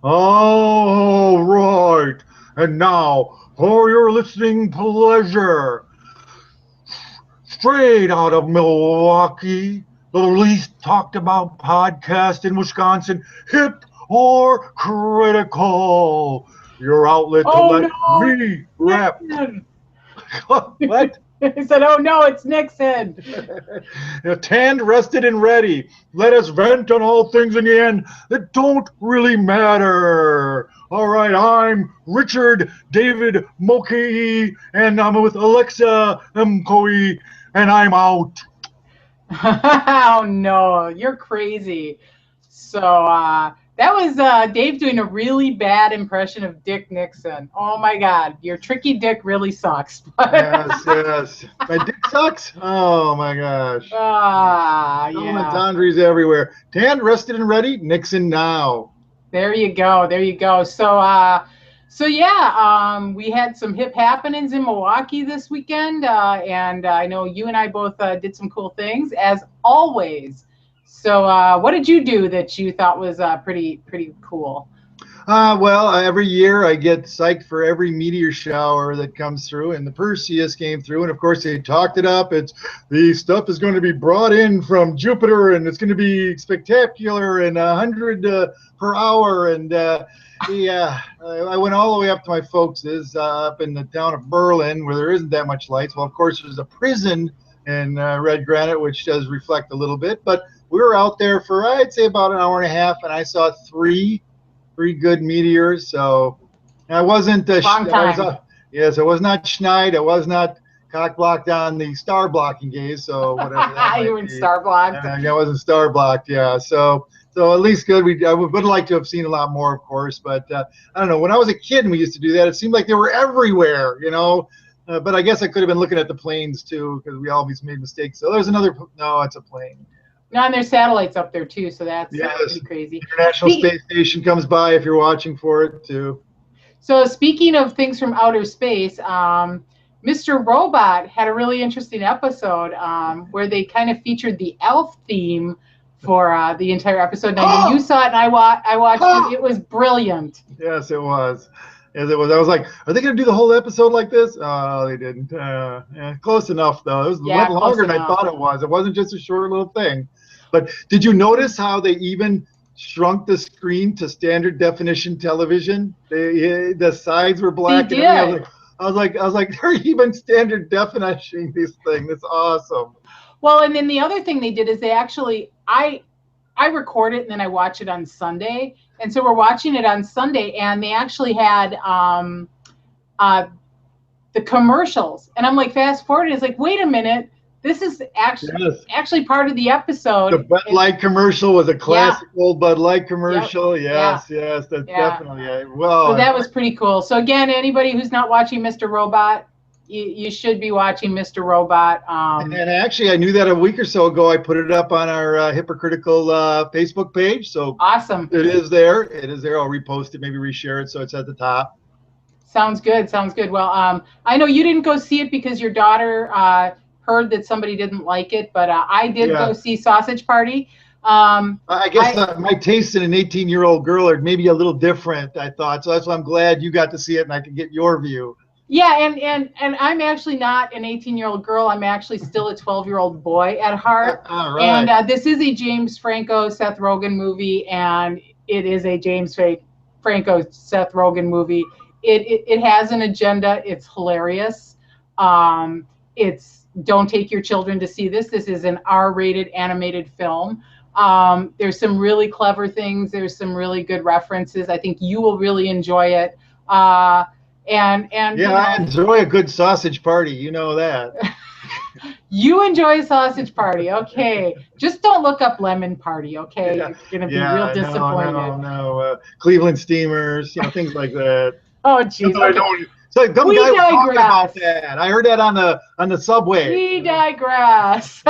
All right. And now, for your listening pleasure, straight out of Milwaukee, the least talked about podcast in Wisconsin, hip or critical. Your outlet to Oh let no, me rap. Nixon! What? I said, oh no, it's Nixon. Tanned, rested, and ready. Let us vent on all things in the end that don't really matter. All right, I'm Richard David MoKE, and I'm with Al3xaMKE, and I'm out. Oh no, you're crazy. So that was Dave doing a really bad impression of Dick Nixon. Oh my God, your tricky Dick really sucks. Yes, yes. My dick sucks? Oh my gosh. Double Yeah. entendres everywhere. Tanned, rested, and ready. Nixon now. There you go. There you go. So yeah, we had some hip happenings in Milwaukee this weekend, and I know you and I both did some cool things as always. So, what did you do that you thought was pretty cool? Well, every year I get psyched for every meteor shower that comes through, and the Perseus came through, and of course they talked it up. It's the stuff is going to be brought in from Jupiter, and it's going to be spectacular and 100 per hour. And yeah, I went all the way up to my folks' up in the town of Berlin, where there isn't that much lights. Well, of course, there's a prison in red granite, which does reflect a little bit, but we were out there for I'd say about an hour and a half, and I saw three good meteors. So I wasn't. Long I was. time. Yes, I was not schneid. I was not cock blocked on the star blocking gaze. So whatever that You might were in be. Star Blocked. I wasn't star blocked. Yeah. So at least good. I would like to have seen a lot more, of course. But I don't know. When I was a kid and we used to do that, it seemed like they were everywhere. But I guess I could have been looking at the planes too, because we always made mistakes. So there's another. No, it's a plane. No, and there's satellites up there too, so that's Yes. pretty crazy. International Space Station comes by if you're watching for it too. So speaking of things from outer space, Mr. Robot had a really interesting episode where they kind of featured the elf theme for the entire episode. And I know you saw it, and I watched it. It was brilliant. Yes, it was. Yes, it was. I was like, are they going to do the whole episode like this? Oh, they didn't. Yeah, close enough, though. It went Close longer than I enough. thought it was. It wasn't just a short little thing. But did you notice how they even shrunk the screen to standard definition television? The sides were black. They And everything. did. I was like, they're even standard definition this thing. That's awesome. Well, and then the other thing they did is they actually I record it and then I watch it on Sunday. And so we're watching it on Sunday, and they actually had uh, the commercials. And I'm like, fast forward, and it's like, wait a minute, this is Yes. actually part of the episode. The Bud Light commercial was a Yeah, classic old Bud Light yep, commercial. yeah, Yes, yes, that's yeah. definitely it. So Well, that was pretty cool. So again, anybody who's not watching Mr. Robot, you should be watching Mr. Robot. and actually, I knew that a week or so ago. I put it up on our hypocritical Facebook page, so Awesome. it is there. It is there. I'll repost it, maybe reshare it, so it's at the top. Sounds good. Sounds good. Well, I know you didn't go see it because your daughter heard that somebody didn't like it, but I did Yeah, go see Sausage Party. Um, I guess I my taste in an 18-year-old girl are maybe a little different. I thought so. That's why I'm glad you got to see it, and I can get your view. Yeah, and I'm actually not an 18-year-old girl. I'm actually still a 12-year-old boy at heart. All And right. this is a James Franco, Seth Rogen movie, and it is a Franco, Seth Rogen movie. It has an agenda. It's hilarious. It's don't take your children to see this. This is an R-rated animated film. There's some really clever things. There's some really good references. I think you will really enjoy it. And Yeah, I enjoy a good sausage party. You know that. you enjoy Sausage Party, okay? Just don't look up Lemon Party, okay? Yeah, You're gonna be real yeah, disappointed. no. Cleveland Steamers, things like that. Oh, geez. No, I Okay, don't. So some we guy was talking about digress. that. I heard that on the subway. We digress.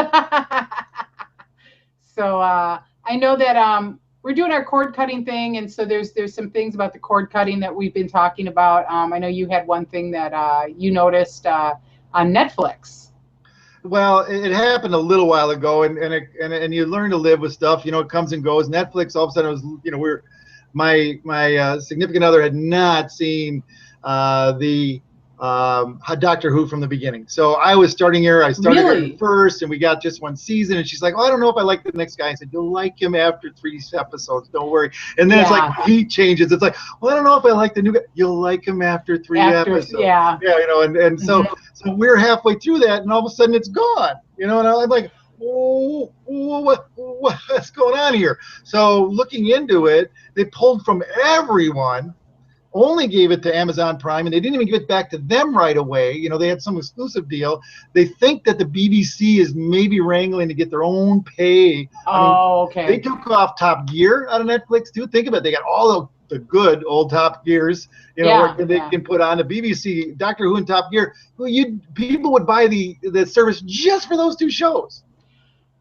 So I know that we're doing our cord cutting thing, and so there's some things about the cord cutting that we've been talking about. I know you had one thing that you noticed on Netflix. Well, it happened a little while ago, and you learn to live with stuff. It comes and goes. Netflix all of a sudden it was my significant other had not seen the Doctor Who from the beginning. So I was starting her. I started her first, and we got just one season. And she's like, "Oh, I don't know if I like the next guy." I said, "You'll like him after 3 episodes. Don't worry." And then it's like he changes. It's like, "Well, I don't know if I like the new guy." You'll like him after 3 episodes. Yeah, you know. And so we're halfway through that, and all of a sudden it's gone. You know, and I'm like, "Oh, what's going on here?" So looking into it, they pulled from everyone. Only gave it to Amazon Prime, and they didn't even give it back to them right away. You know, they had some exclusive deal. They think that the BBC is maybe wrangling to get their own pay. Okay. They took off Top Gear out of Netflix too. Think about it. They got all the good old Top Gears, you know, they can put on the BBC, Doctor Who and Top Gear. People would buy the service just for those 2 shows.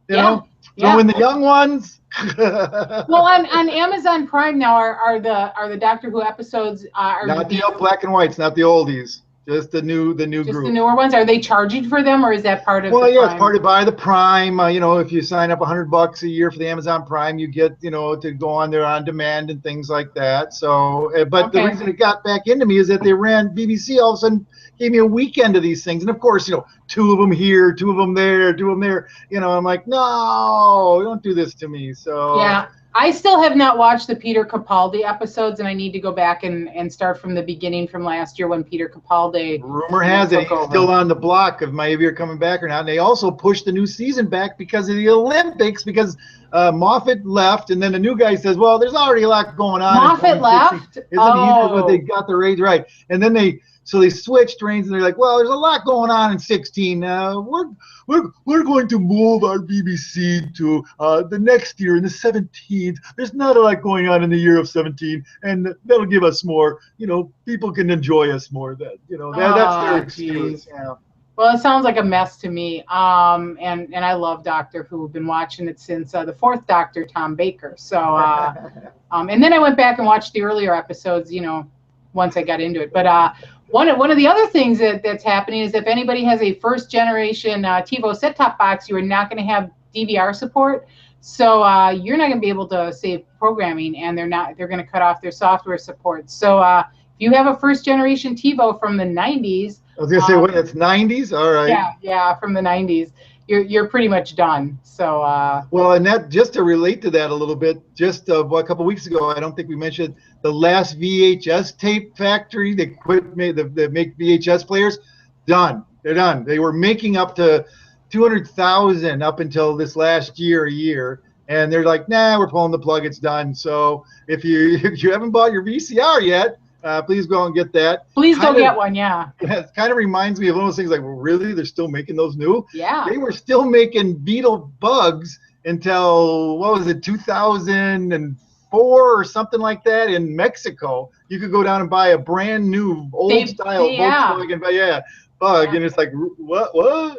You know? So when the young ones well, on Amazon Prime now are the Doctor Who episodes not the old black and whites, not the oldies, just the new group. The newer ones. Are they charging for them, or is that part of? Well, it's part of by the Prime. You know, if you sign up $100 a year for the Amazon Prime, you get to go on there on demand and things like that. So, but the reason it got back into me is that they ran BBC all of a sudden gave me a weekend of these things, and of course, 2 of them here, 2 of them there, 2 of them there. I'm like, no, don't do this to me. So I still have not watched the Peter Capaldi episodes, and I need to go back and start from the beginning from last year when Peter Capaldi. Rumor has it he's still on the block of maybe you're coming back or not. And they also pushed the new season back because of the Olympics, because Moffat left, and then the new guy says, well, there's already a lot going on. Moffat left? But they got the rates right. And then they switched reins, and they're like, well, there's a lot going on in 16. We're going to move our BBC to the next year in the 17th. There's not a lot going on in the year of 17, and that'll give us more. People can enjoy us more. That's their excuse. Yeah. Well, it sounds like a mess to me. And I love Doctor Who. Been watching it since the 4th Doctor, Tom Baker. So, and then I went back and watched the earlier episodes. Once I got into it, but. One of the other things that's happening is if anybody has a 1st generation TiVo set-top box, you are not going to have DVR support. So you're not going to be able to save programming, and they're going to cut off their software support. So if you have a 1st generation TiVo from the 90s. I was going to say, what, it's 90s? All right. Yeah, from the 90s. You're pretty much done. So well, and that, just to relate to that a little bit, just a couple weeks ago, I don't think we mentioned the last VHS tape factory. They they make VHS players. Done. They're done. They were making up to 200,000 up until this last year, and they're like, nah, we're pulling the plug. It's done. So if you haven't bought your VCR yet, please go and get that. Please go get one, yeah. It kind of reminds me of one of those things like, well, really? They're still making those new? Yeah. They were still making Beetle Bugs until, what was it, 2004 or something like that in Mexico. You could go down and buy a brand new old-style Volkswagen Bug, and it's like, what?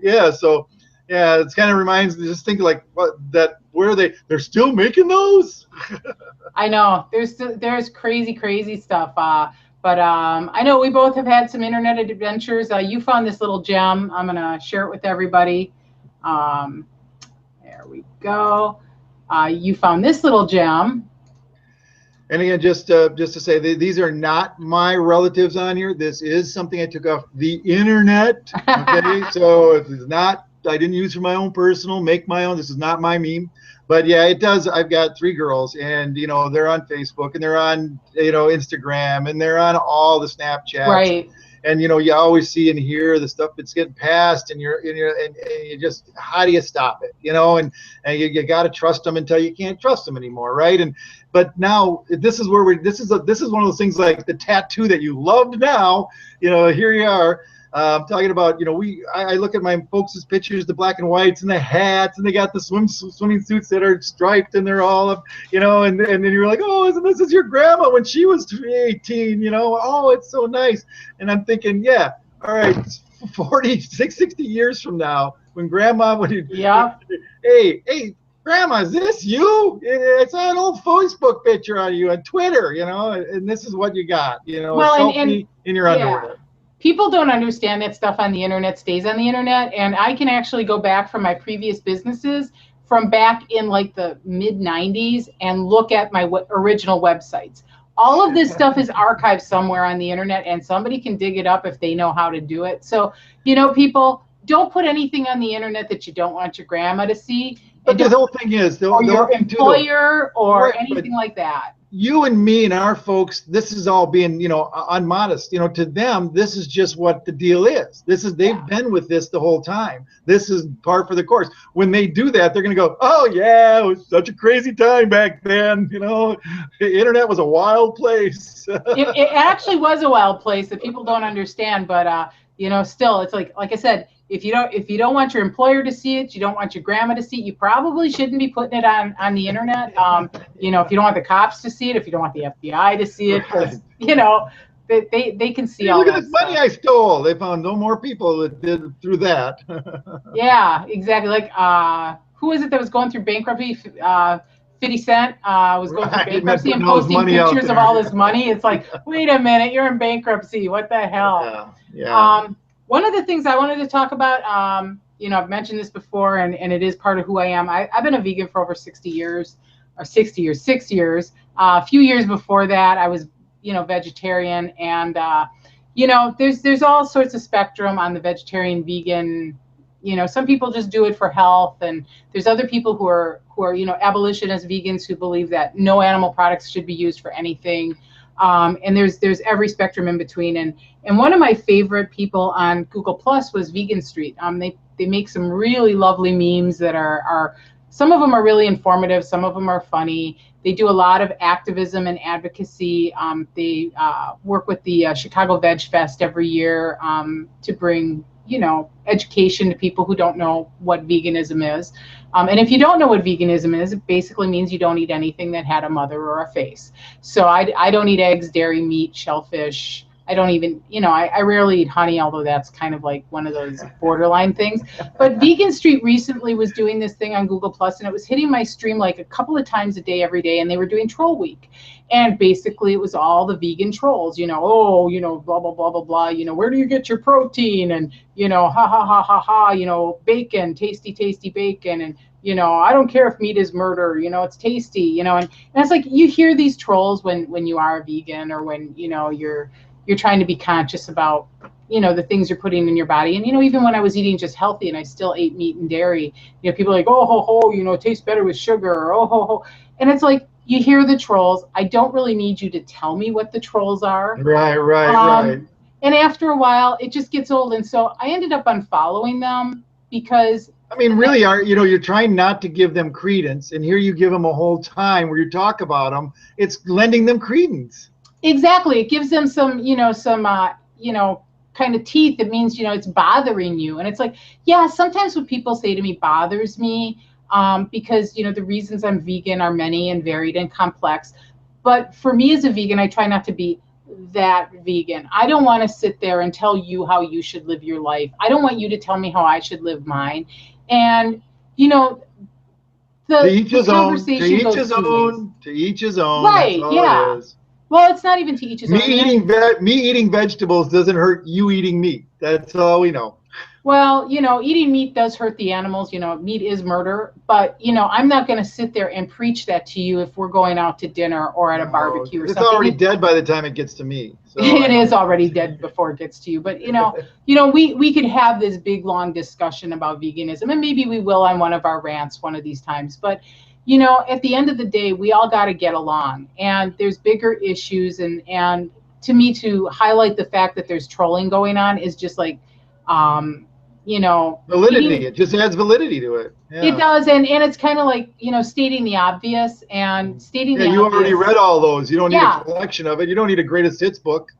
Yeah, so, yeah, it kind of reminds me, just think like, they're still making those? I know there's crazy stuff, but I know we both have had some internet adventures. You found this little gem. I'm gonna share it with everybody. There we go. You found this little gem. And again, just to say, these are not my relatives on here. This is something I took off the internet. Okay, so it's not. I didn't use for my own personal, make my own. This is not my meme. But yeah, it does. I've got 3 girls, and they're on Facebook, and they're on Instagram, and they're on all the Snapchats. Right. And you always see and hear the stuff that's getting passed, and you just, how do you stop it? And you got to trust them until you can't trust them anymore, right? But now this is where this is one of those things like the tattoo that you loved. Now here you are. I'm talking about, I look at my folks' pictures, the black and whites and the hats, and they got the swimming suits that are striped, and they're all up, and then you're like, oh, isn't this your grandma when she was 18, oh, it's so nice. And I'm thinking, yeah, all right, 60 years from now, when grandma would, hey, grandma, is this you? It's an old Facebook picture on you on Twitter, and this is what you got, well, selfie in your underwear. People don't understand that stuff on the internet stays on the internet, and I can actually go back from my previous businesses from back in like the mid 90s and look at my original websites. All of this stuff is archived somewhere on the internet, and somebody can dig it up if they know how to do it. So, you know, people, don't put anything on the internet that you don't want your grandma to see. But the whole thing is, or your employer or anything like that. You and me and our folks, this is all being, you know, unmodest. You know, to them, this is just what the deal is. They've been with this the whole time. This is par for the course. When they do that, they're going to go, oh yeah, it was such a crazy time back then. You know, the internet was a wild place. It actually was a wild place that people don't understand. But you know, still, it's like I said, if you don't want your employer to see it, you don't want your grandma to see it, you probably shouldn't be putting it on the internet. You know, if you don't want the cops to see it, if you don't want the FBI to see it, because you know they can see all that. Look at this money I stole. They found no more people that did through that. Yeah, exactly. Like who is it that was going through bankruptcy? 50 Cent was going through bankruptcy and posting pictures of all this money. It's like, wait a minute, you're in bankruptcy. What the hell? Yeah. One of the things I wanted to talk about, you know, I've mentioned this before, and it is part of who I am. I've been a vegan for over 6 years. A few years before that, I was, you know, vegetarian. And, you know, there's all sorts of spectrum on the vegetarian, vegan. You know, some people just do it for health. And there's other people who are, you know, abolitionist vegans who believe that no animal products should be used for anything. And there's every spectrum in between. And one of my favorite people on Google Plus was Vegan Street. They make some really lovely memes that are some of them are really informative, some of them are funny. They do a lot of activism and advocacy. They work with the Chicago Veg Fest every year to bring, you know, education to people who don't know what veganism is. And if you don't know what veganism is, it basically means you don't eat anything that had a mother or a face. So I don't eat eggs, dairy, meat, shellfish. I don't even, you know, I rarely eat honey, although that's kind of like one of those borderline things. But Vegan Street recently was doing this thing on Google Plus, and it was hitting my stream like a couple of times a day, every day. And they were doing Troll Week. And basically it was all the vegan trolls, you know, oh, you know, blah, blah, blah, blah, blah, you know, where do you get your protein? And, you know, ha, ha, ha, ha, ha, you know, bacon, tasty, tasty bacon. And, you know, I don't care if meat is murder, you know, it's tasty, you know. And it's like you hear these trolls when you are a vegan, or when, you know, you're trying to be conscious about, you know, the things you're putting in your body. And, you know, even when I was eating just healthy and I still ate meat and dairy, you know, people are like, oh, ho, ho, you know, it tastes better with sugar, or oh, ho, ho. And it's like, you hear the trolls. I don't really need you to tell me what the trolls are. Right. And after a while, it just gets old. And so I ended up unfollowing them because, I mean, really, you know, you're trying not to give them credence, and here you give them a whole time where you talk about them. It's lending them credence. Exactly. It gives them some, you know, kind of teeth. It means, you know, it's bothering you. And it's like, yeah, sometimes what people say to me bothers me because, you know, the reasons I'm vegan are many and varied and complex. But for me as a vegan, I try not to be that vegan. I don't want to sit there and tell you how you should live your life. I don't want you to tell me how I should live mine. And, you know, the conversation goes to each his own. Right, yeah. Well, it's not even to each his own. Me eating vegetables doesn't hurt you eating meat. That's all we know. Well, you know, eating meat does hurt the animals. You know, meat is murder. But, you know, I'm not going to sit there and preach that to you if we're going out to dinner or at a barbecue or something. It's already dead by the time it gets to me. So it is already dead before it gets to you. But, you know, we could have this big, long discussion about veganism. And maybe we will on one of our rants one of these times. But, you know, at the end of the day, we all got to get along. And there's bigger issues. And to me, to highlight the fact that there's trolling going on is just like, you know, validity. It just adds validity to it. Yeah. It does, and it's kind of like, you know, stating the obvious and stating the obvious. You already read all those. You don't need a collection of it. You don't need a greatest hits book.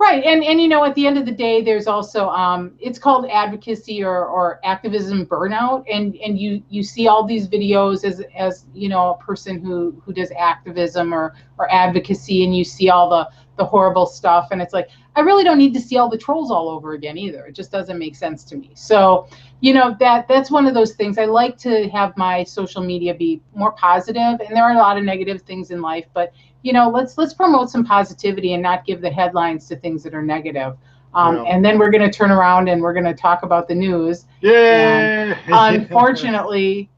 Right, and you know, at the end of the day, there's also it's called advocacy or activism burnout, and you see all these videos as you know, a person who does activism or advocacy, and you see all the horrible stuff, and it's like, I really don't need to see all the trolls all over again either. It just doesn't make sense to me. So, you know, that's one of those things. I like to have my social media be more positive, and there are a lot of negative things in life, but you know, let's promote some positivity and not give the headlines to things that are negative. And then we're going to turn around and we're going to talk about the news. Yeah. Unfortunately,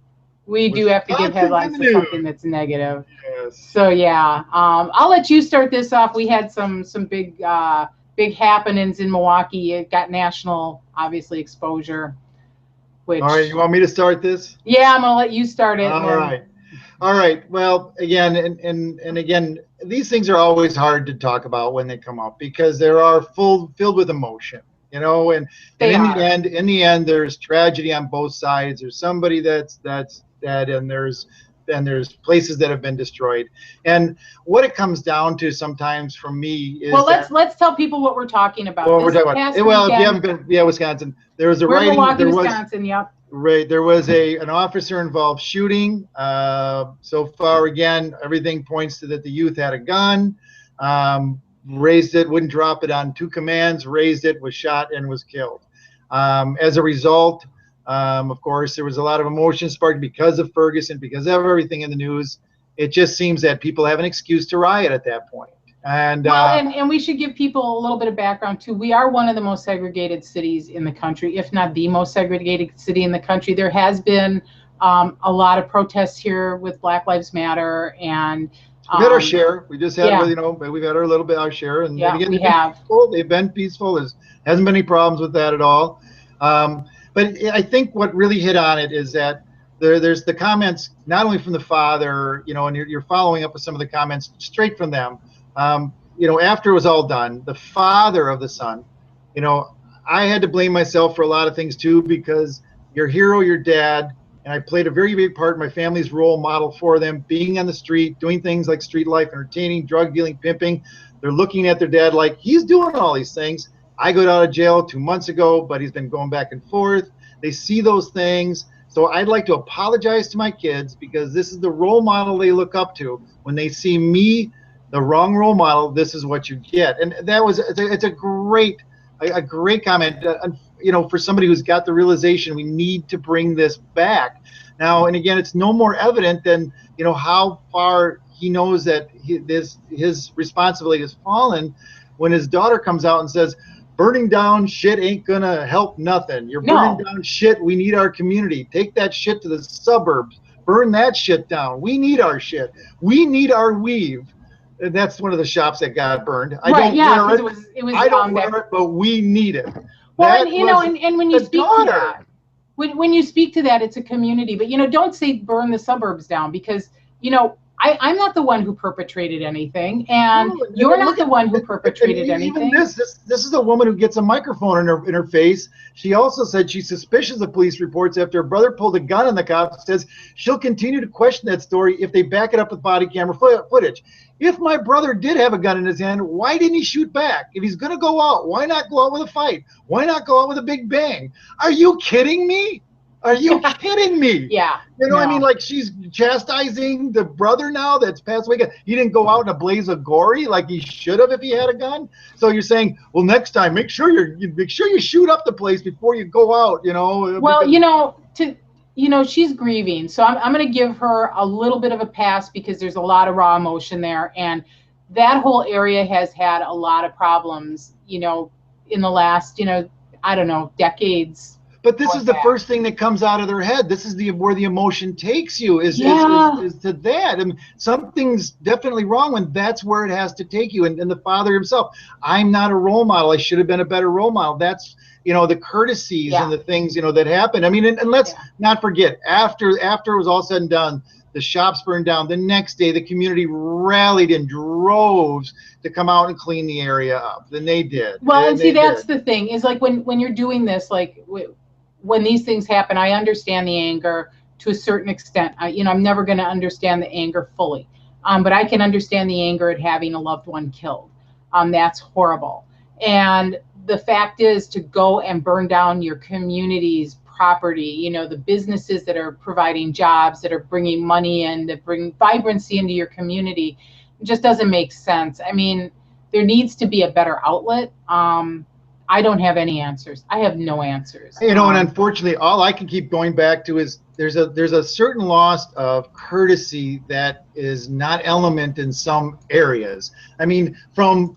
We do have to give Wisconsin headlines in the to something news. that's negative. Yes. So yeah, I'll let you start this off. We had some big big happenings in Milwaukee. It got national, obviously, exposure. Which, All right, you want me to start this? yeah, I'm gonna let you start it. All right. All right. Well, again, and again, these things are always hard to talk about when they come up because they are filled with emotion, you know. And in the end, there's tragedy on both sides. There's somebody that's dead, and there's places that have been destroyed. And what it comes down to sometimes for me is let's tell people what we're talking about. Well, we're talking about well, if you haven't been, yeah, Wisconsin. There was a we're in writing. Milwaukee, There was Wisconsin. Yep. Right, there was an officer involved shooting. So far, again, everything points to that the youth had a gun, raised it, wouldn't drop it on 2 commands, raised it, was shot, and was killed. As a result, of course, there was a lot of emotion sparked because of Ferguson, because of everything in the news. It just seems that people have an excuse to riot at that point. And we should give people a little bit of background too. We are one of the most segregated cities in the country, if not the most segregated city in the country. There has been a lot of protests here with Black Lives Matter, and we've had our share. We just had, yeah. You know, we've had our little bit our share, and yeah, again, we have. peaceful. They've been peaceful. There hasn't been any problems with that at all. But I think what really hit on it is that there's the comments not only from the father, you know, and you're following up with some of the comments straight from them. You know, after it was all done, the father of the son, you know, I had to blame myself for a lot of things too, because your hero, your dad, and I played a very big part in my family's role model for them, being on the street, doing things like street life, entertaining, drug dealing, pimping. They're looking at their dad like he's doing all these things. I got out of jail 2 months ago, but he's been going back and forth. They see those things. So I'd like to apologize to my kids because this is the role model they look up to. When they see me, the wrong role model, this is what you get. And that was, it's a great comment, you know, for somebody who's got the realization we need to bring this back. Now, and again, it's no more evident than, you know, how far he knows that his responsibility has fallen when his daughter comes out and says, burning down shit ain't gonna help nothing. You're burning down shit. We need our community. Take that shit to the suburbs. Burn that shit down. We need our shit. We need our weave. And that's one of the shops that got burned. I don't wear it. I don't wear it, but we need it. Well, and, you know, and when you speak to that, when you speak to that, it's a community. But, you know, don't say burn the suburbs down because, you know, I'm not the one who perpetrated anything, and you're not the one who perpetrated anything. This is a woman who gets a microphone in her face. She also said she's suspicious of police reports after her brother pulled a gun on the cops. Says she'll continue to question that story if they back it up with body camera footage. If my brother did have a gun in his hand, why didn't he shoot back? If he's going to go out, why not go out with a fight? Why not go out with a big bang? Are you kidding me? Are you kidding me? Yeah. You know, I mean, like she's chastising the brother now that's passed away. He didn't go out in a blaze of glory like he should have if he had a gun. So you're saying, well, next time, make sure you shoot up the place before you go out. You know. Well, you know, she's grieving, so I'm going to give her a little bit of a pass because there's a lot of raw emotion there, and that whole area has had a lot of problems. You know, in the last, you know, I don't know, decades. But this is the first thing that comes out of their head. This is where the emotion takes you is to that. I mean, something's definitely wrong when that's where it has to take you. And the father himself, I'm not a role model. I should have been a better role model. That's, you know, the courtesies and the things, you know, that happen. I mean, and let's not forget, after it was all said and done, the shops burned down. The next day, the community rallied in droves to come out and clean the area up. Then they did. Well, and see, that's the thing is like when you're doing this, like when these things happen, I understand the anger to a certain extent. You know, I'm never going to understand the anger fully, but I can understand the anger at having a loved one killed. That's horrible. And the fact is to go and burn down your community's property, you know, the businesses that are providing jobs, that are bringing money in, that bring vibrancy into your community, just doesn't make sense. I mean, there needs to be a better outlet. I don't have any answers. I have no answers. You know, and unfortunately, all I can keep going back to is there's a certain loss of courtesy that is not element in some areas. I mean, from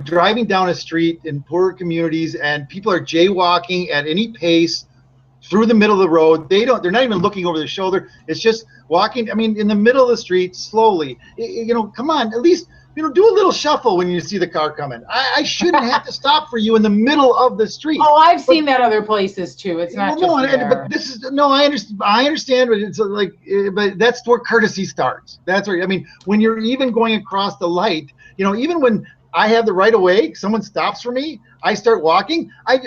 driving down a street in poorer communities and people are jaywalking at any pace, through the middle of the road. They're not even looking over their shoulder. It's just walking, I mean, in the middle of the street slowly. You know, come on, at least, you know, do a little shuffle when you see the car coming. I shouldn't have to stop for you in the middle of the street. Oh, I've seen that other places too. It's not just there. But this is, no, I understand, but it's like, but that's where courtesy starts. That's where, I mean, when you're even going across the light, you know, even when I have the right of way, someone stops for me, I start walking. I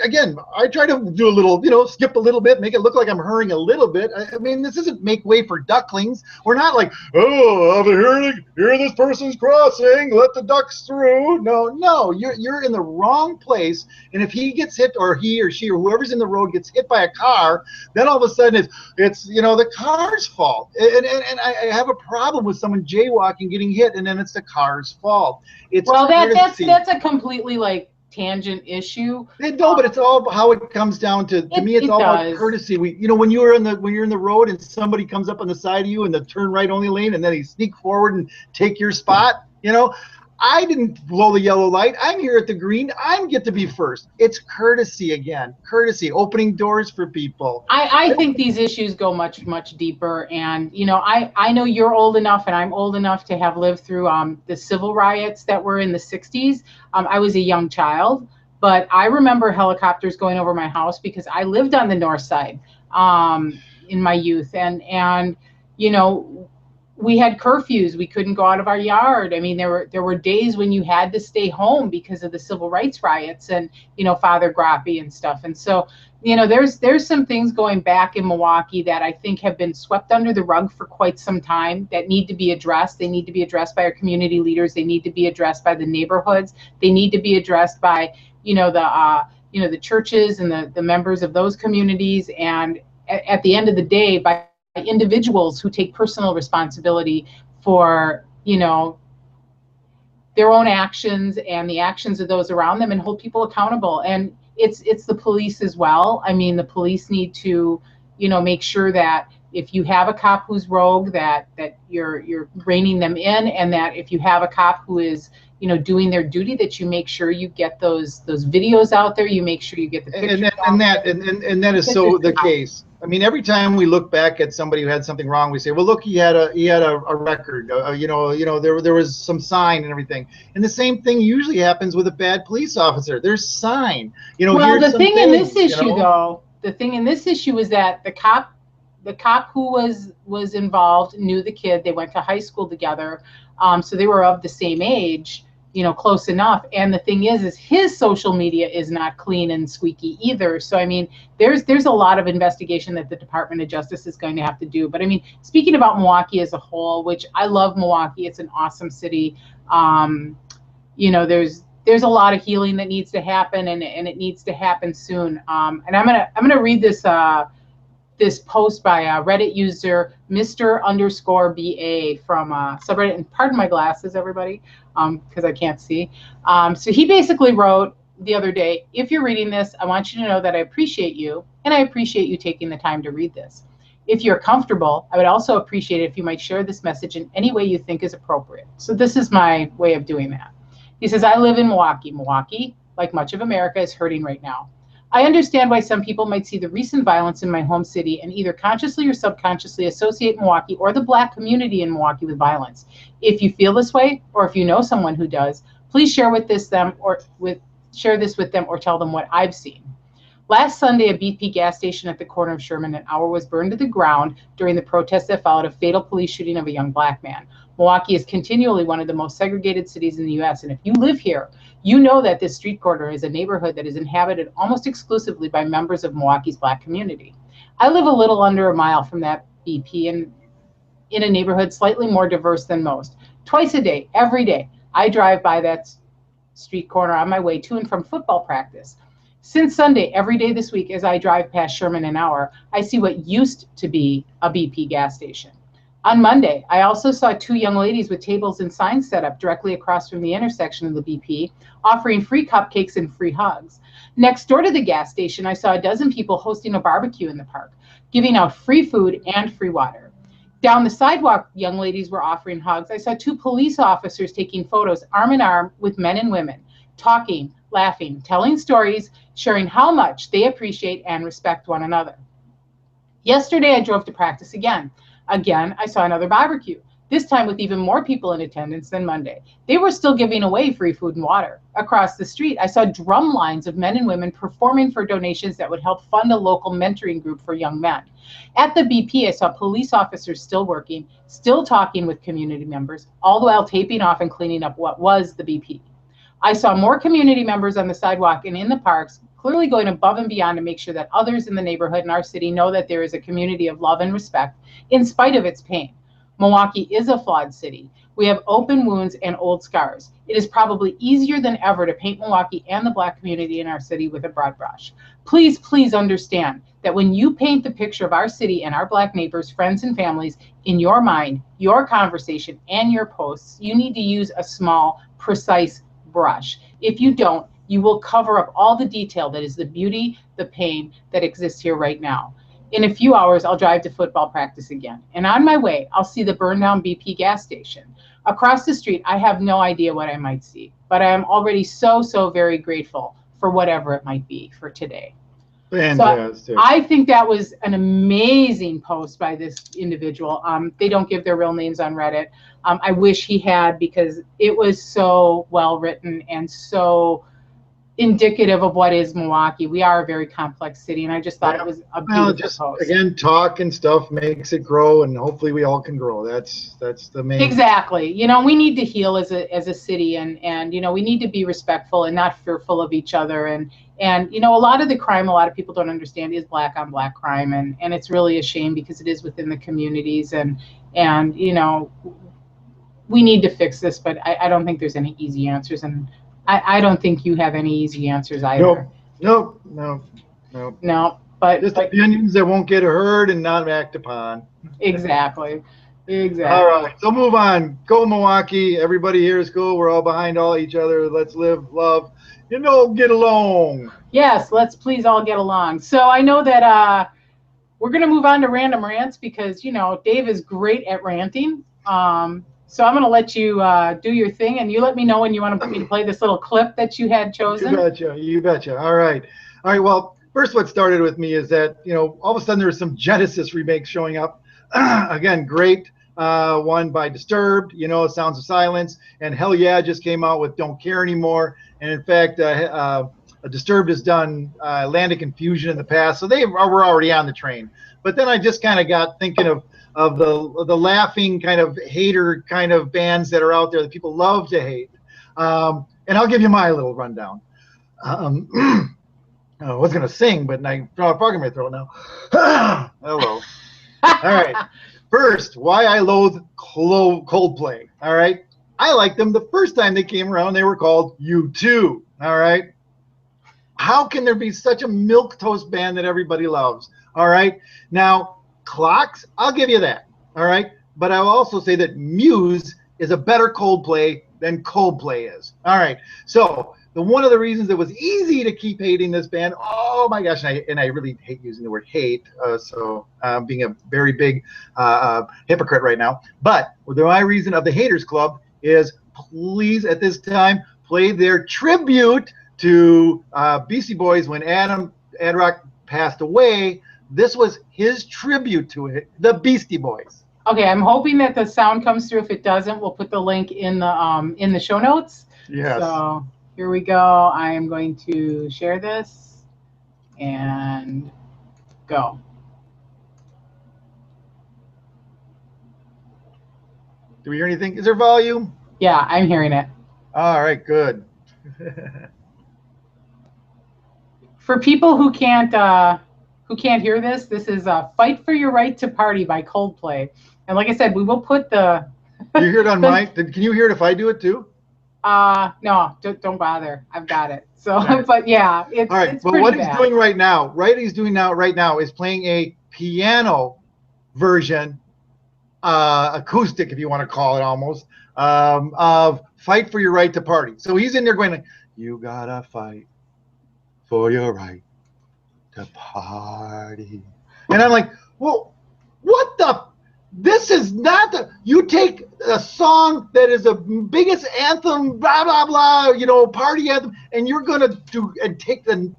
try to do a little, you know, skip a little bit, make it look like I'm hurrying a little bit. I mean, this isn't make way for ducklings. We're not like, oh, over here this person's crossing, let the ducks through. No, you're in the wrong place. And if he gets hit, or he or she or whoever's in the road gets hit by a car, then all of a sudden it's you know, the car's fault. And I have a problem with someone jaywalking, getting hit, and then it's the car's fault. It's, well, that's a completely like tangent issue. No, but it's all how it comes down to me. It's all about courtesy. You know, when you're in the road and somebody comes up on the side of you in the turn right only lane, and then they sneak forward and take your spot. You know, I didn't blow the yellow light. I'm here at the green. I get to be first. It's courtesy again. Courtesy, opening doors for people. I think these issues go much, much deeper. And, you know, I know you're old enough and I'm old enough to have lived through the civil riots that were in the 60s. I was a young child, but I remember helicopters going over my house because I lived on the north side in my youth. And you know, we had curfews. We couldn't go out of our yard. I mean, there were days when you had to stay home because of the civil rights riots and, you know, Father Grappy and stuff. And so, you know, there's some things going back in Milwaukee that I think have been swept under the rug for quite some time that need to be addressed. They need to be addressed by our community leaders. They need to be addressed by the neighborhoods. They need to be addressed by, you know, the churches and the members of those communities. And at the end of the day, by individuals who take personal responsibility for, you know, their own actions and the actions of those around them, and hold people accountable. And it's the police as well. I mean, the police need to, you know, make sure that if you have a cop who's rogue, that you're reining them in, and that if you have a cop who is, you know, doing their duty, that you make sure you get those videos out there. You make sure you get the pictures. And that is so the case. I mean, every time we look back at somebody who had something wrong, we say, well, look, he had a record. You know, there was some sign and everything. And the same thing usually happens with a bad police officer. There's sign. You know, well, the thing in this issue, though, the thing in this issue is that the cop who was involved knew the kid. They went to high school together, so they were of the same age, you know, close enough. And the thing is his social media is not clean and squeaky either. So I mean, there's a lot of investigation that the Department of Justice is going to have to do. But I mean, speaking about Milwaukee as a whole, which I love Milwaukee, it's an awesome city. You know, there's a lot of healing that needs to happen, and it needs to happen soon. And I'm gonna read this post by Reddit user Mr_BA from subreddit, and pardon my glasses, everybody, because I can't see. So he basically wrote the other day, if you're reading this, I want you to know that I appreciate you, and I appreciate you taking the time to read this. If you're comfortable, I would also appreciate it if you might share this message in any way you think is appropriate. So this is my way of doing that. He says, I live in Milwaukee. Milwaukee, like much of America, is hurting right now. I understand why some people might see the recent violence in my home city and either consciously or subconsciously associate Milwaukee or the Black community in Milwaukee with violence. If you feel this way, or if you know someone who does, please share this with them or tell them what I've seen. Last Sunday, a BP gas station at the corner of Sherman and Auer was burned to the ground during the protests that followed a fatal police shooting of a young Black man. Milwaukee is continually one of the most segregated cities in the U.S., and if you live here, you know that this street corner is a neighborhood that is inhabited almost exclusively by members of Milwaukee's Black community. I live a little under a mile from that BP and in a neighborhood slightly more diverse than most. Twice a day, every day, I drive by that street corner on my way to and from football practice. Since Sunday, every day this week, as I drive past Sherman and Auer, I see what used to be a BP gas station. On Monday, I also saw two young ladies with tables and signs set up directly across from the intersection of the BP, offering free cupcakes and free hugs. Next door to the gas station, I saw a dozen people hosting a barbecue in the park, giving out free food and free water. Down the sidewalk, young ladies were offering hugs. I saw two police officers taking photos arm in arm with men and women, talking, laughing, telling stories, sharing how much they appreciate and respect one another. Yesterday, I drove to practice again. Again, I saw another barbecue, this time with even more people in attendance than Monday. They were still giving away free food and water. Across the street, I saw drum lines of men and women performing for donations that would help fund a local mentoring group for young men. At the BP, I saw police officers still working, still talking with community members, all the while taping off and cleaning up what was the BP. I saw more community members on the sidewalk and in the parks, clearly going above and beyond to make sure that others in the neighborhood and our city know that there is a community of love and respect in spite of its pain. Milwaukee is a flawed city. We have open wounds and old scars. It is probably easier than ever to paint Milwaukee and the Black community in our city with a broad brush. Please, please understand that when you paint the picture of our city and our Black neighbors, friends, and families in your mind, your conversation, and your posts, you need to use a small, precise brush. If you don't, you will cover up all the detail that is the beauty, the pain that exists here right now. In a few hours, I'll drive to football practice again. And on my way, I'll see the burned down BP gas station. Across the street, I have no idea what I might see, but I am already so very grateful for whatever it might be for today. Fantastic. So I think that was an amazing post by this individual. They don't give their real names on Reddit. I wish he had, because it was so well written and so indicative of what is Milwaukee. We are a very complex city, and I just thought it was a beautiful post. Again, talk and stuff makes it grow, and hopefully we all can grow. That's the main. Exactly. You know, we need to heal as a city, and you know, we need to be respectful and not fearful of each other. And you know, a lot of the crime, a lot of people don't understand, is Black on Black crime, and it's really a shame because it is within the communities, and you know, we need to fix this, but I don't think there's any easy answers, and I don't think you have any easy answers either. No, but just opinions that won't get heard and not act upon. Exactly. All right, so move on. Go Milwaukee. Everybody here is cool. We're all behind all each other. Let's live, love, you know, get along. Yes, let's please all get along. So I know that we're going to move on to random rants because, you know, Dave is great at ranting. So I'm going to let you do your thing, and you let me know when you want me to play this little clip that you had chosen. You betcha. All right. Well, first what started with me is that, you know, all of a sudden there was some Genesis remakes showing up. Again, great one by Disturbed, you know, Sounds of Silence, and Hell Yeah just came out with Don't Care Anymore. And in fact, Disturbed has done Land of Confusion in the past, so they were already on the train. But then I just kind of got thinking of the laughing kind of hater kind of bands that are out there that people love to hate. And I'll give you my little rundown. I was going to sing, but I got a frog in my throat now. Hello. All right. First, why I loathe Coldplay. All right. I liked them the first time they came around. They were called U2. All right. How can there be such a milquetoast band that everybody loves? All right. Now, Clocks, I'll give you that. All right. But I'll also say that Muse is a better Coldplay than Coldplay is. All right. So one of the reasons it was easy to keep hating this band, oh my gosh, and I really hate using the word hate, so I'm being a very big hypocrite right now. But my reason of the Haters Club is, please at this time play their tribute to Beastie Boys when Ad Rock passed away. This was his tribute to it, the Beastie Boys. Okay, I'm hoping that the sound comes through. If it doesn't, we'll put the link in the show notes. Yes. So here we go. I am going to share this and go. Do we hear anything? Is there volume? Yeah, I'm hearing it. All right, good. For people who can't hear this, this is Fight for Your Right to Party by Coldplay. And like I said, we will put the... You hear it on mic? Can you hear it if I do it too? No, don't bother. I've got it. So, right. But yeah, it's all right. It's but what bad. He's doing right now, right now is playing a piano version, acoustic, if you want to call it almost, of Fight for Your Right to Party. So he's in there going like, you gotta fight for your right to party. And I'm like, well, what the? This is not the, you take a song that is the biggest anthem, blah blah blah, you know, party anthem, and you're gonna do and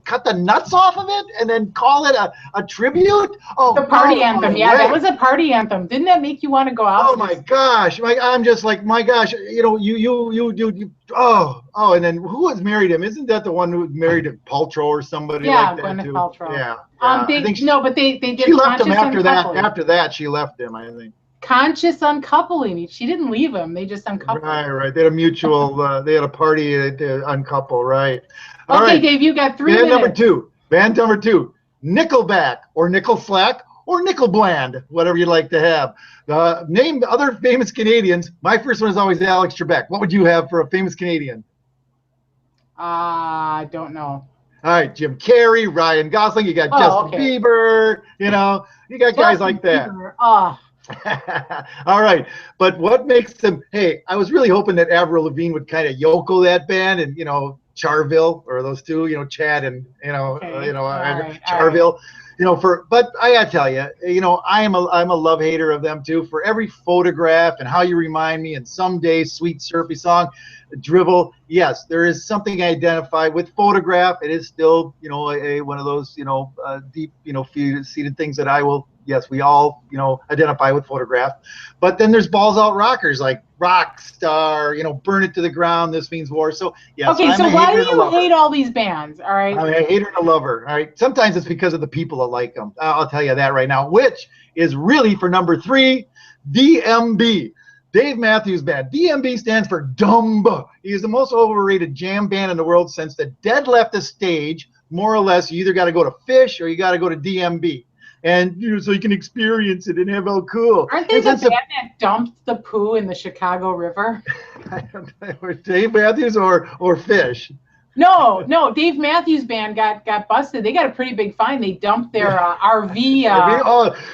cut the nuts off of it and then call it a tribute. Oh, the party anthem, yeah, that was a party anthem. Didn't that make you want to go out? Oh my gosh, I'm just like, my gosh, you know, you oh, and then who was married him? Isn't that the one who married Paltrow or somebody like that Gwyneth too? Paltrow. Yeah. I think but they did. She left him after Uncoupling. that. After that, she left him, I think. Conscious uncoupling. She didn't leave him. They just uncoupled. Right. They had a mutual. They had a party to uncouple. Right. All right, Dave, you got 3 minutes. minutes. Band number two. Nickelback or Nickel Slack or Nickel Bland, whatever you'd like to have. Name other famous Canadians. My first one is always Al3xaMKE. What would you have for a famous Canadian? I don't know. All right, Jim Carrey, Ryan Gosling. You got Justin Bieber. You know, you got guys like that. All right, but what makes them? Hey, I was really hoping that Avril Lavigne would kind of yokel that band, and you know, Charville or those two, you know, Chad and Charville. You know, but I gotta tell you, you know, I'm a love hater of them too. For every photograph and how you remind me, and someday sweet surfy song, drivel. Yes, there is something I identify with photograph. It is still, you know, one of those, you know, deep, you know, seated things that I will. Yes, we all, you know, identify with photograph. But then there's balls out rockers like Rockstar, you know, Burn It to the Ground, This Means War. So, yes. Okay, so why do you hate all these bands? All right. I mean, I hate her and a lover. All right. Sometimes it's because of the people that like them. I'll tell you that right now, which is really for number 3, DMB. Dave Matthews Band. DMB stands for Dumb. He is the most overrated jam band in the world since the Dead left the stage. More or less, you either got to go to Fish or you got to go to DMB. And you know, so you can experience it and have all cool. Aren't they the band that dumped the poo in the Chicago River? Dave Matthews or Fish? No. Dave Matthews Band got busted. They got a pretty big fine. They dumped their RV.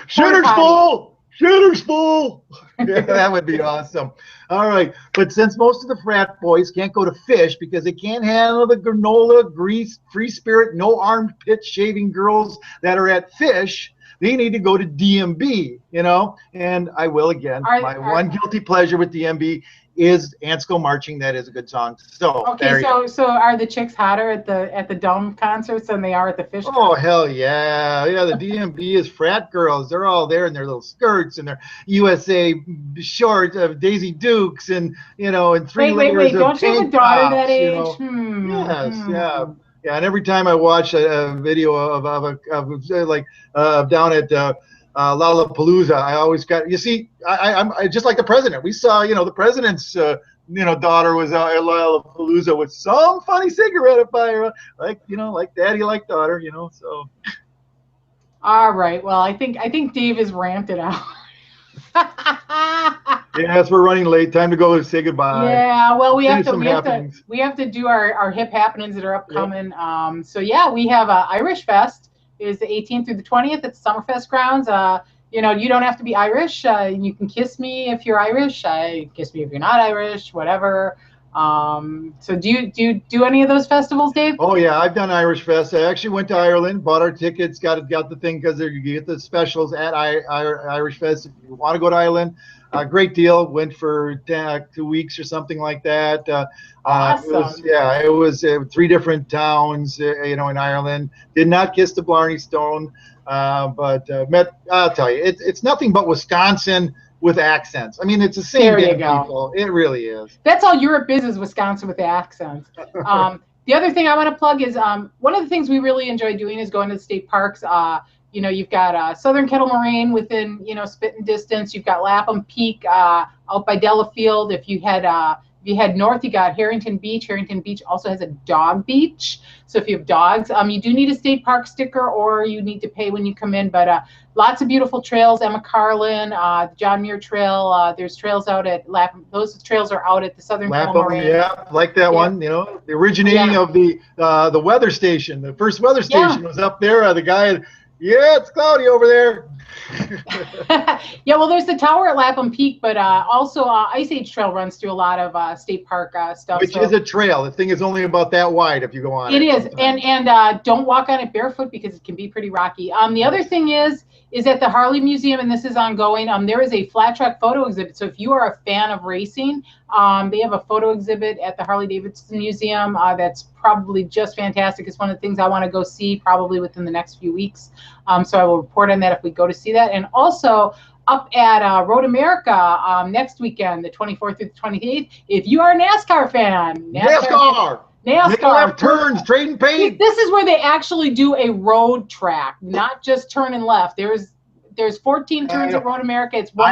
Shitter's full. Shitter's full. Yeah, that would be awesome. All right, but since most of the frat boys can't go to Fish because they can't handle the granola, grease, free spirit, no armed pit shaving girls that are at Fish, they need to go to DMB, you know, and I will again. My one guilty pleasure with DMB is Ants Go Marching. That is a good song. So okay, so are the chicks hotter at the Dumb concerts than they are at the Fish? Oh hell yeah, yeah. The DMB is frat girls. They're all there in their little skirts and their USA shorts of Daisy Dukes and you know and three layers of don't you have a daughter that age? You know? Yes, yeah. Yeah, and every time I watch a video of down at Lollapalooza, I always got. You see, I'm just like the president. We saw, you know, the president's, daughter was out at Lollapalooza with some funny cigarette fire, like you know, like daddy, like daughter, you know. So. All right. Well, I think Dave has ranted out. Yes, we're running late. Time to go say goodbye. Yeah, well, we have to do our hip happenings that are upcoming. Yep. So yeah, we have Irish Fest is the 18th through the 20th at the Summerfest grounds. You know, you don't have to be Irish. You can kiss me if you're Irish. Kiss me if you're not Irish. Whatever. So do you do any of those festivals, Dave? Oh yeah, I've done Irish Fest. I actually went to Ireland, bought our tickets, got the thing because you get the specials at Irish Fest. If you want to go to Ireland, great deal. Went for 2 weeks or something like that. Awesome. It was 3 different towns, in Ireland. Did not kiss the Blarney Stone, but met. I'll tell you, it's nothing but Wisconsin with accents. I mean, it's the same people. It really is. That's all Europe is Wisconsin with the accents. The other thing I want to plug is one of the things we really enjoy doing is going to the state parks. You know, you've got Southern Kettle Moraine within, spitting distance. You've got Lapham Peak out by Delafield. If you head north, you got Harrington Beach. Harrington Beach also has a dog beach. So if you have dogs, you do need a state park sticker or you need to pay when you come in. But lots of beautiful trails. Emma Carlin, the John Muir Trail. There's trails out at Lapham. Those trails are out at the Southern Kettle Moraine. Yeah, like that one. You know, the originating of the weather station. The first weather station was up there. The guy Yeah, it's cloudy over there. Yeah, well, there's the tower at Lapham Peak, but also Ice Age Trail runs through a lot of state park stuff. Which is a trail. The thing is only about that wide if you go on it. It is, and don't walk on it barefoot because it can be pretty rocky. The other thing is at the Harley Museum, and this is ongoing. There is a flat track photo exhibit. So if you are a fan of racing, they have a photo exhibit at the Harley Davidson Museum that's probably just fantastic. It's one of the things I want to go see probably within the next few weeks. So I will report on that if we go to see that. And also up at Road America next weekend, the 24th through the 28th. If you are a NASCAR fan, NASCAR left turns, trading paint. This is where they actually do a road track, not just turn and left. There's 14 turns at Road America. It's one.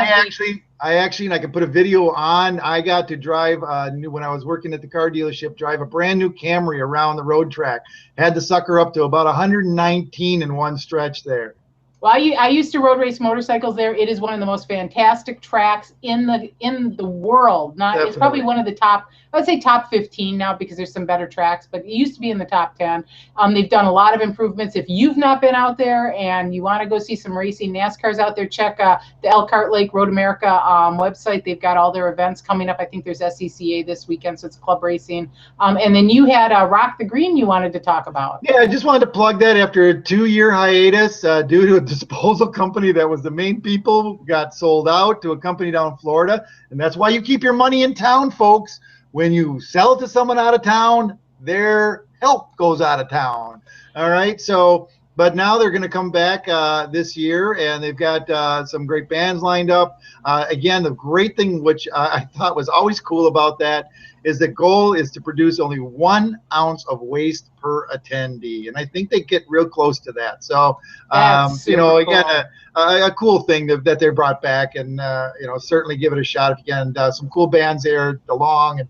I actually, and I can put a video on. I got to drive when I was working at the car dealership, drive a brand new Camry around the road track. Had the sucker up to about 119 in one stretch there. Well, I used to road race motorcycles there. It is one of the most fantastic tracks in the world. It's probably one of the top, I would say top 15 now because there's some better tracks, but it used to be in the top 10. They've done a lot of improvements. If you've not been out there and you want to go see some racing, NASCAR's out there, check the Elkhart Lake Road America website. They've got all their events coming up. I think there's SCCA this weekend, so it's club racing. And then you had Rock the Green you wanted to talk about. Yeah, I just wanted to plug that after a 2-year hiatus due to a disposal company that was the main people got sold out to a company down in Florida. And that's why you keep your money in town, folks. When you sell it to someone out of town, their help goes out of town. All right. So, but now they're going to come back this year, and they've got some great bands lined up. Again, the great thing, which I thought was always cool about that, is the goal is to produce only 1 ounce of waste per attendee. And I think they get real close to that. So, you know, again, a cool thing that they brought back, and, you know, certainly give it a shot if you can. Some cool bands there, DeLong, and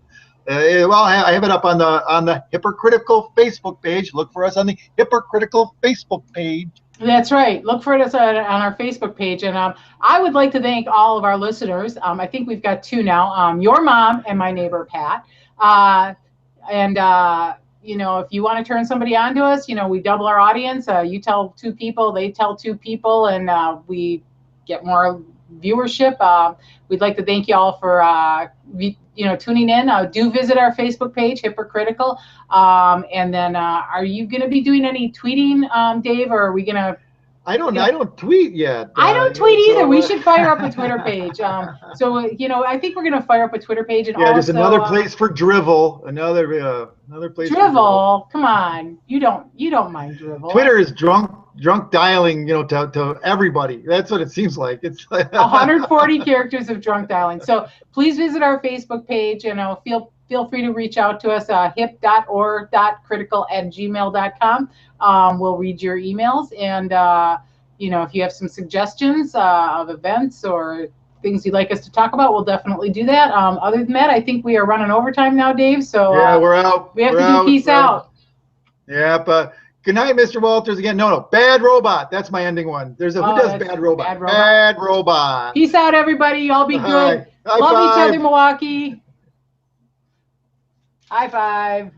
well, I have it up on the Hypocritical Facebook page. Look for us on the Hypocritical Facebook page. That's right. Look for us on our Facebook page. And I would like to thank all of our listeners. I think we've got 2 now. Your mom and my neighbor, Pat. You know, if you want to turn somebody on to us, you know, we double our audience. You tell 2 people, they tell 2 people, and we get more viewership. We'd like to thank you all for, you know, tuning in. Do visit our Facebook page, Hypocritical. And then are you going to be doing any tweeting, Dave, or are we going to? I don't tweet yet. I don't tweet either. We should fire up a Twitter page. So, you know, I think we're going to fire up a Twitter page. And yeah, just another place for drivel. Another place. Drivel. Come on. You don't mind drivel. Twitter is drunk dialing, you know, to everybody. That's what it seems like. It's 140 characters of drunk dialing. So please visit our Facebook page, and feel free to reach out to us, hip.or.critical@gmail.com. We'll read your emails, and you know, if you have some suggestions of events or things you'd like us to talk about, we'll definitely do that. Other than that, I think we are running overtime now, Dave. So yeah, we're out. We have to do peace out. Yeah, but good night, Mr. Walters. Again, no, Bad Robot. That's my ending one. Who does Bad Robot? Bad Robot. Peace out, everybody. Y'all be good. Right. Love each other, Milwaukee. High five.